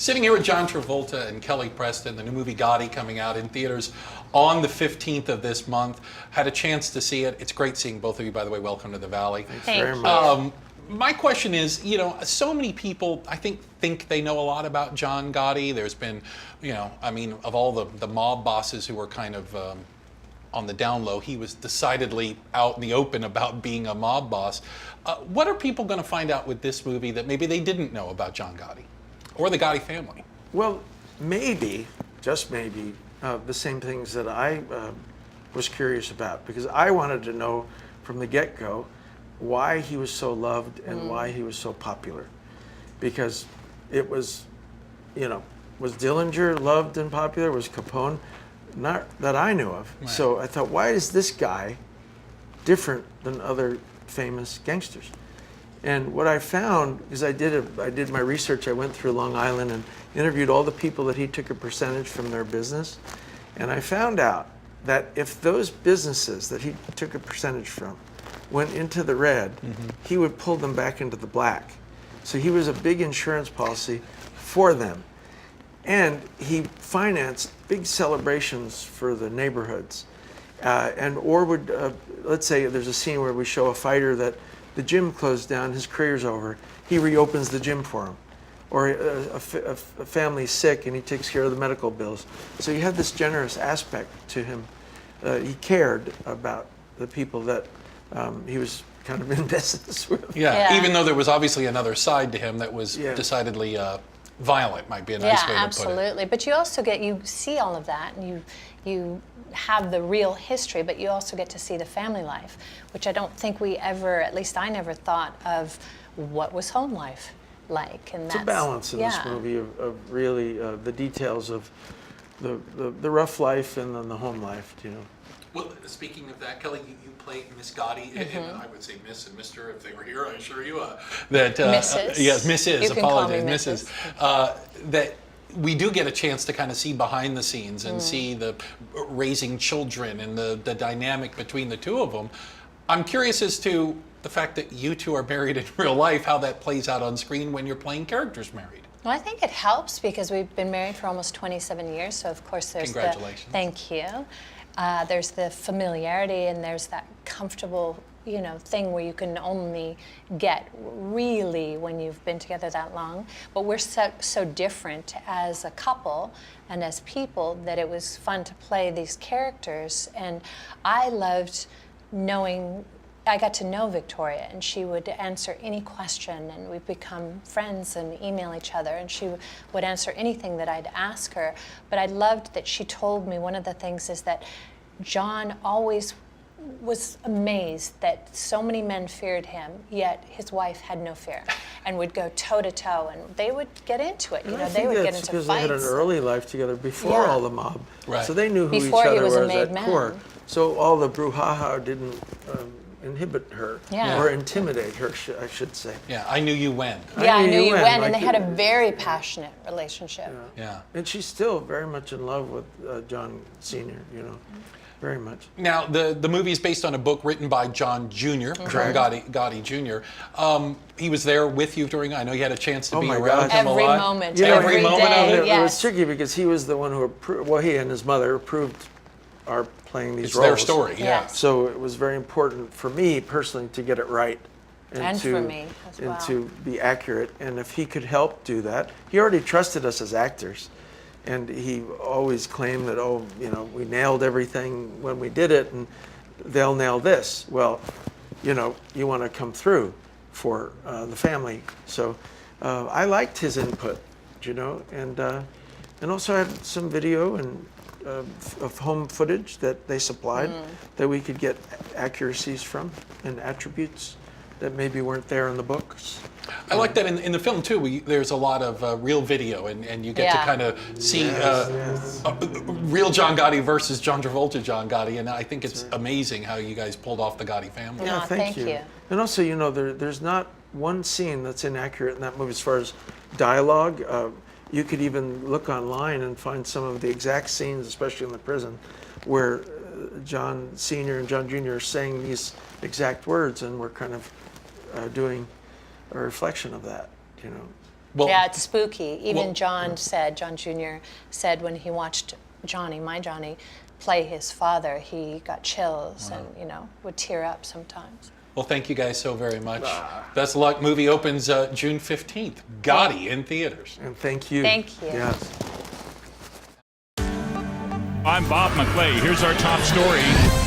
Sitting here with John Travolta and Kelly Preston, the new movie Gotti coming out in theaters on the 15th of this month. Had a chance to see it. It's great seeing both of you, by the way. Welcome to the Valley. Thanks very much. My question is, so many people, I think they know a lot about John Gotti. There's been, of all the mob bosses who were kind of on the down low, he was decidedly out in the open about being a mob boss. What are people going to find out with this movie that maybe they didn't know about John Gotti or the Gotti family? Well, maybe, just maybe, the same things that I was curious about, because I wanted to know from the get-go why he was so loved and why he was so popular. Because it was, was Dillinger loved and popular? Was Capone? Not that I knew of. Right. So I thought, why is this guy different than other famous gangsters? And what I found is I did my research. I went through Long Island and interviewed all the people that he took a percentage from their business. And I found out that if those businesses that he took a percentage from went into the red, he would pull them back into the black. So he was a big insurance policy for them. And he financed big celebrations for the neighborhoods. Let's say there's a scene where we show a fighter that the gym closed down, his career's over, he reopens the gym for him. Or a family's sick and he takes care of the medical bills. So you had this generous aspect to him. He cared about the people that he was kind of in business with. Yeah, even though there was obviously another side to him that was decidedly violent, might be a nice way to put it. Yeah, absolutely. But you also you see all of that, and you have the real history, but you also get to see the family life, which I don't think we ever, at least I never thought of, what was home life like. And it's a balance in this movie of really the details of the rough life and then the home life, Well, speaking of that, Kelly, you play Miss Gotti, and I would say Miss and Mr. if they were here, I assure you. Mrs. Yes, Mrs. You can apologize, call me Mrs. That we do get a chance to kind of see behind the scenes and see the raising children and the dynamic between the two of them. I'm curious as to the fact that you two are married in real life, how that plays out on screen when you're playing characters married. Well, I think it helps because we've been married for almost 27 years, so of course there's Congratulations. Thank you. There's the familiarity and there's that comfortable, thing where you can only get really when you've been together that long. But we're so different as a couple and as people that it was fun to play these characters. And I loved I got to know Victoria, and she would answer any question, and we've become friends and email each other, and she would answer anything that I'd ask her. But I loved that she told me one of the things is that John always was amazed that so many men feared him, yet his wife had no fear and would go toe to toe, and they would get into it. They would get into because fights. they had an early life together before all the mob. Right. So they knew who Before each he other was a was made at man. core. So all the brouhaha didn't inhibit her or intimidate her, I should say. Yeah, I knew you when. I knew you when, like and they had a very passionate relationship. Yeah. And she's still very much in love with John Sr., very much. Now, the movie is based on a book written by John Jr., John Gotti Jr. He was there with you during, I know you had a chance to be around him every a lot. moment, every moment day, of it. It was tricky because he was the one who approved, he and his mother approved our playing these It's roles. their story, Yes. So it was very important for me personally to get it right. And for me as well. And to be accurate. And if he could help do that, he already trusted us as actors. And he always claimed that, we nailed everything when we did it, and they'll nail this. Well, you want to come through for the family. So I liked his input, and also I had some video and of home footage that they supplied that we could get accuracies from and attributes that maybe weren't there in the books. I like that in the film too. There's a lot of real video, and you get to kind of see real John Gotti versus John Travolta John Gotti, and I think it's amazing how you guys pulled off the Gotti family. Yeah, thank you. And also, there's not one scene that's inaccurate in that movie as far as dialogue. You could even look online and find some of the exact scenes, especially in the prison, where John Sr. and John Jr. are saying these exact words, and we're kind of doing a reflection of that, Well, Yeah, it's spooky. Even well- John Jr. said when he watched my Johnny, play his father, he got chills and, would tear up sometimes. Well, thank you guys so very much. Best of luck. Movie opens June 15th. Gotti in theaters. And thank you. Thank you. Yes. I'm Bob McClay. Here's our top story.